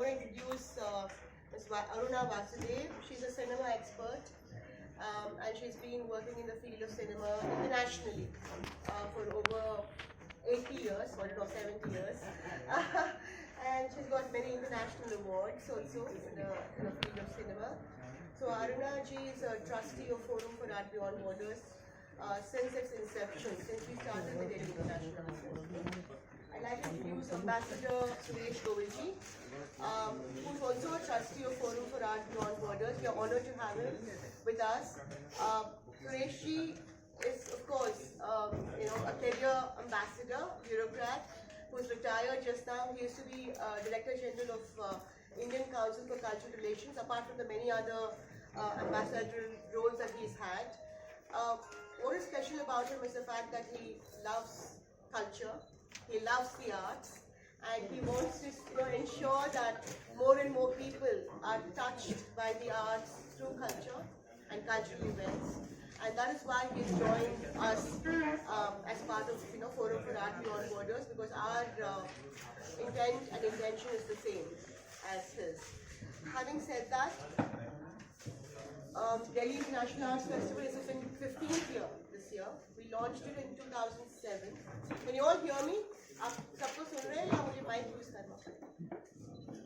going to introduce Ms. Aruna Vasudev. She's a cinema expert, and she's been working in the field of cinema internationally for over 80 years, or 70 years. And she's got many international awards also in the field of cinema. So Aruna ji is a trustee of Forum for Art Beyond Borders since its inception, since we started the Delhi International Art Festival. I'd like to introduce Ambassador Suresh Govilji, who's also a trustee of Forum for Art Beyond Borders. We are honored to have him with us. Suresh ji is, of course, a career ambassador, bureaucrat, who's retired just now. He used to be Director General of Indian Council for Cultural Relations, apart from the many other ambassadorial roles that he's had. What is special about him is the fact that he loves culture, he loves the arts, and he wants to ensure that more and more people are touched by the arts through culture and cultural events. And that is why he's joined us as part of Forum for Art Beyond Borders, because our intent and intention is the same as his. Having said that, Delhi International Arts Festival is in 15th year this year. We launched it in 2007. Can you all hear me? आप सबको सुन रहे हैं या मुझे mic use करना?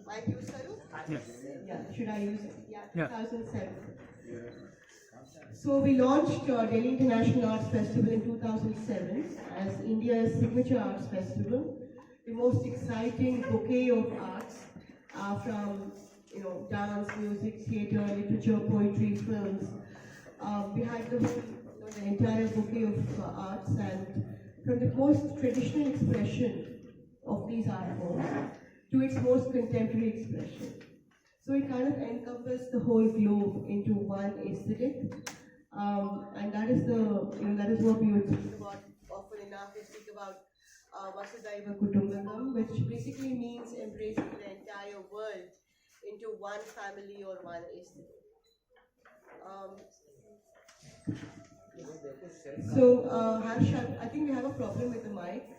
Mic use करूँ? Yes. Yeah. Should I use it? Yeah. 2007. So we launched Delhi International Arts Festival in 2007 as India's signature arts festival, the most exciting bouquet of arts from dance, music, theatre, literature, poetry, films. We had the entire bouquet of arts, and from the most traditional expression of these art forms to its most contemporary expression. So it kind of encompassed the whole globe into one aesthetic, and that is what we would speak about often enough. We speak about Vasudhaiva Kutumbakam, which basically means embracing the entire world into one family or one aesthetic. So Harsh, I think we have a problem with the mic.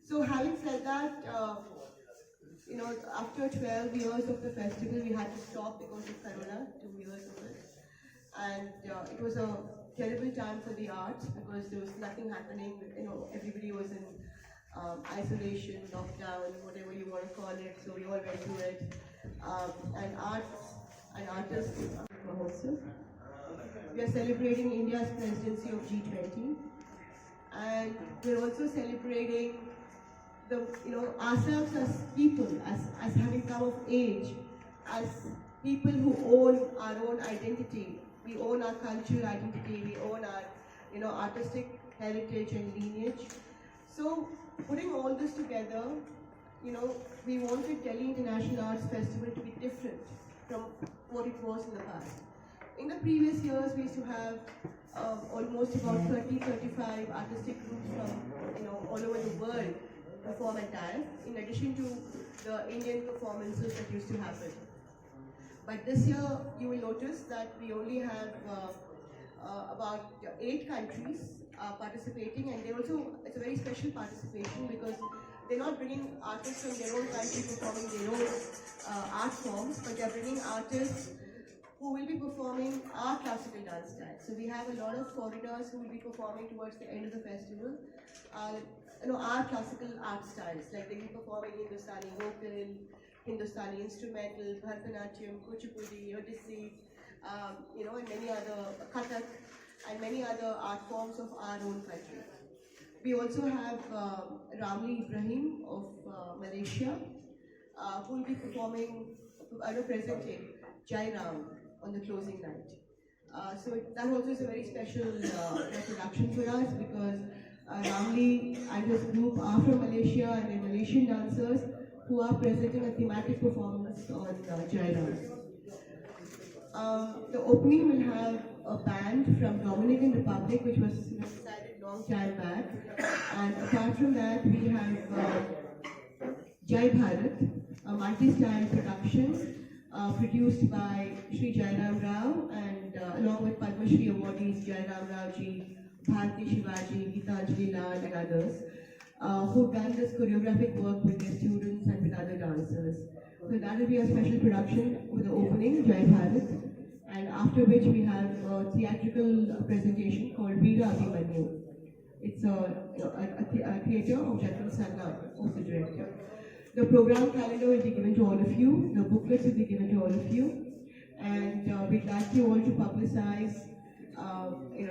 So having said that, after 12 years of the festival, we had to stop because of Corona, 2 years of it. And it was a terrible time for the arts because there was nothing happening. Everybody was in isolation, lockdown, whatever you want to call it. So we all went through it. And arts and artists, we are celebrating India's presidency of G20, and we're also celebrating ourselves as people, as having come of age, as people who own our own identity. We own our cultural identity, we own our artistic heritage and lineage. So putting all this together, we wanted Delhi International Arts Festival to be different from what it was in the past. In the previous years, we used to have almost about 30-35 artistic groups from all over the world perform and dance, in addition to the Indian performances that used to happen. But this year, you will notice that we only have about 8 countries participating, and it's a very special participation because they're not bringing artists from their own country performing their own art forms, but they're bringing artists who will be performing our classical dance style. So we have a lot of foreigners who will be performing towards the end of the festival. Our classical art styles, like they will be performing Hindustani vocal, Hindustani instrumental, Bharatanatyam, Kuchipudi, Odissi, and many other Kathak, and many other art forms of our own country. We also have Ramli Ibrahim of Malaysia, who will be presenting Jai Ram on the closing night. So that also is a very special production for us because Ramli and his group are from Malaysia, and they're Malaysian dancers who are presenting a thematic performance on Jai Ram. The opening will have a band from Dominican Republic, which was decided long time back. And apart from that, we have Jai Bharat, a multi-style production produced by Sri Jairam Rao, and along with Padma Shri awardees Jairam Rao ji, Bharti Shivaji, Geetanjali Lal, and others, who've done this choreographic work with their students and with other that will be a special production with the opening, Jai Bharat, and after which we have a theatrical presentation called Veera Abhimanyu. It's a theatre of Jatin Sanna, of the director. The program calendar will be given to all of you, the booklets will be given to all of you, and we'd like you all to publicize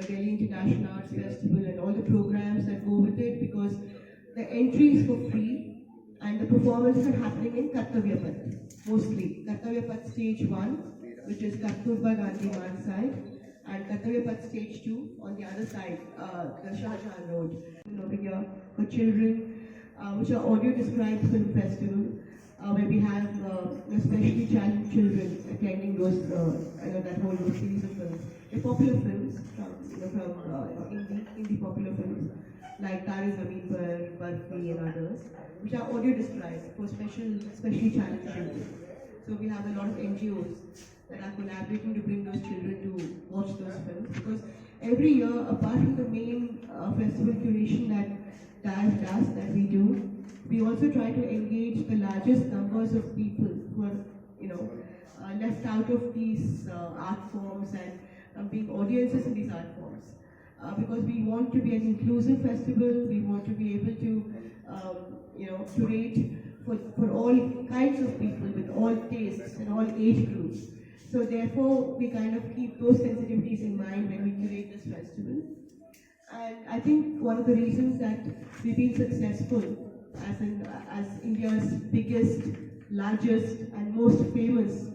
Delhi International Arts Festival and all the programs that go with it, because the entry is for free and the performances are happening in Kartavya Path, mostly. Kartavya Path Stage 1, which is Kasturba Gandhi Marg side, and Kartavya Path Stage 2 on the other side, the Shah Jahan Road. Over here for children, which are audio described film festival, where we have especially challenged children attending those, that whole series of films. They're popular films from indie popular films like Tare Zameen Par, Barfi and others, which are audio described for especially challenged children. So we have a lot of NGOs that are collaborating to bring those children to watch those films, because every year, apart from the main festival curation that DIAF does, that we do, we also try to engage the largest numbers of people who are left out of these art forms and being audiences in these art forms. Because we want to be an inclusive festival, we want to be able to curate for all kinds of people with all tastes and all age groups. So therefore, we kind of keep those sensitivities in mind when we curate this festival. And I think one of the reasons that we've been successful as India's biggest, largest and most famous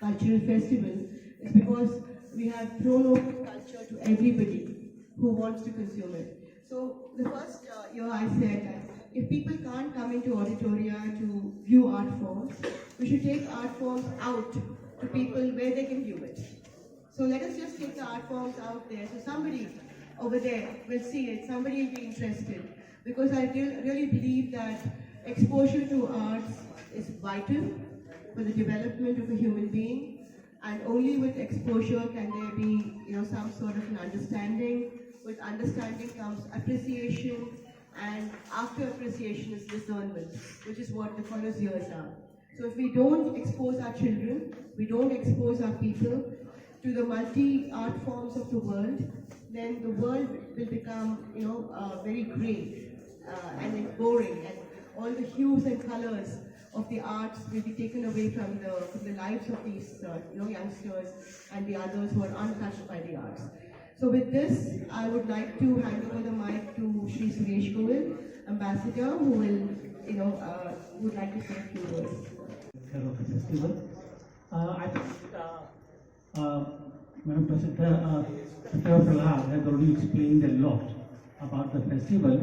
cultural festival is because we have thrown open culture to everybody who wants to consume it. So the first year I said that if people can't come into auditoria to view art forms, we should take art forms out to people where they can view it. So let us just take the art forms out there, so somebody over there will see it, somebody will be interested. Because I really believe that exposure to arts is vital for the development of a human being, and only with exposure can there be some sort of an understanding. With understanding comes appreciation, and after appreciation is discernment, which is what the connoisseurs are. So if we don't expose our children, we don't expose our people to the multi-art forms of the world, then the world will become very grey and then boring, and all the hues and colors of the arts will be taken away from the lives of these youngsters and the others who are untouched by the arts. So with this, I would like to hand over the mic to Shri Suresh Goel, Ambassador, who will, would like to say a few words. Of the festival. I think Madam President, Prahlad has already explained a lot about the festival.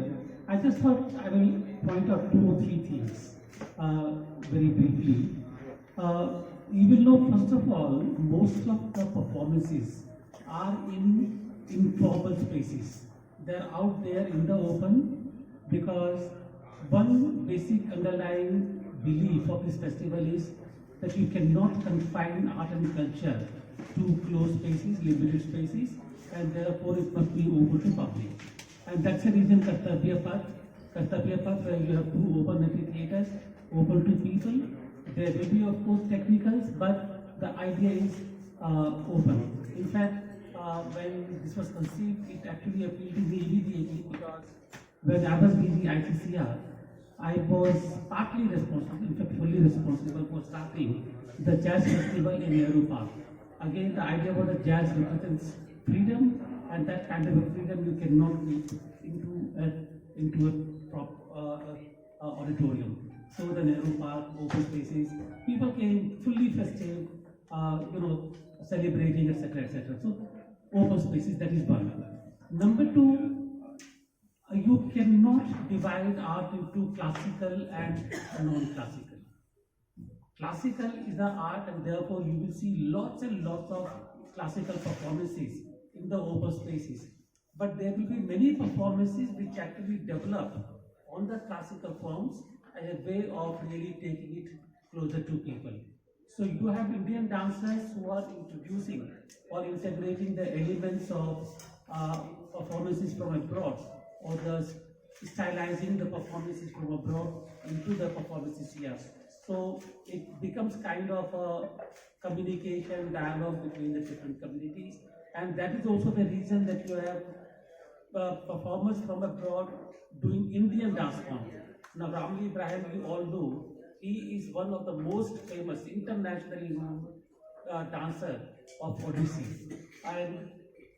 I just thought I will point out 2 or 3 things very briefly. You will know, first of all, most of the performances are in informal spaces. They're out there in the open, because one basic underlying belief of this festival is that you cannot confine art and culture to closed spaces, limited spaces, and therefore it must be open to public. And that's the reason Kartavya Path, where you have 2 open amphitheaters, open to people. There will be, of course, technicals, but the idea is open. In fact, when this was conceived, it actually appealed to me immediately, because when I was leading ICCR, I was partly responsible, in fact fully responsible for starting the Jazz Festival in Nehru Park. Again, the idea was that jazz represents freedom, and that kind of a freedom you cannot get into a auditorium. So the Nehru Park, open spaces, people came fully festive, celebrating, etc., etc. So open spaces, that is one. Number 2, you cannot divide art into classical and non-classical. Classical is the art, and therefore you will see lots and lots of classical performances in the open spaces. But there will be many performances which actually develop on the classical forms as a way of really taking it closer to people. So you have Indian dancers who are introducing or integrating the elements of performances from abroad, or thus stylizing the performances from abroad into the performances here. So it becomes kind of a communication, dialogue between the different communities. And that is also the reason that you have performers from abroad doing Indian dance form. Now, Ramli Ibrahim, you all know, he is one of the most famous internationally known dancer of Odissi. And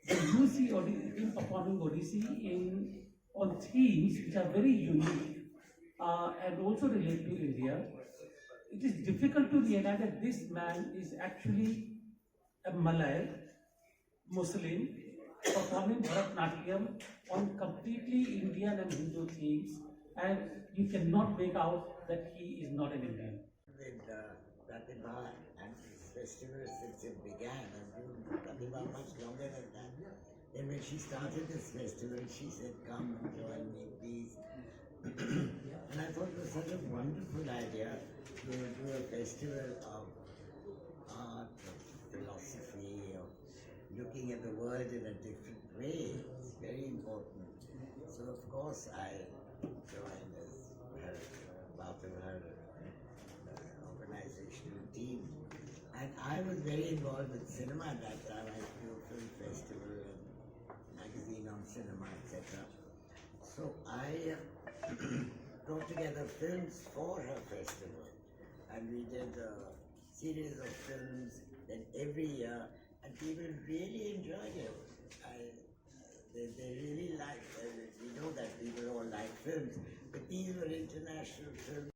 when you see him performing Odissi on themes which are very unique and also relate to India, it is difficult to realize that this man is actually a Malay Muslim performing Bharatanatyam on completely Indian and Hindu themes, and you cannot make out that he is not an Indian. With Pratibha and this festival since it began, I've known Pratibha much longer than that. Then when she started this festival, she said, "Come and join me, please." And I thought it was such a wonderful idea to do a festival of art, of philosophy, of looking at the world in a different way. It's very important. So of course I joined as her, part of her organizational team. And I was very involved with cinema at that time. I used to do a film festival and magazine on cinema, etc. So I brought together films for her festival, and we did a series of films then every year, and people really enjoyed it. They really liked it. We know that people all like films, but these were international films.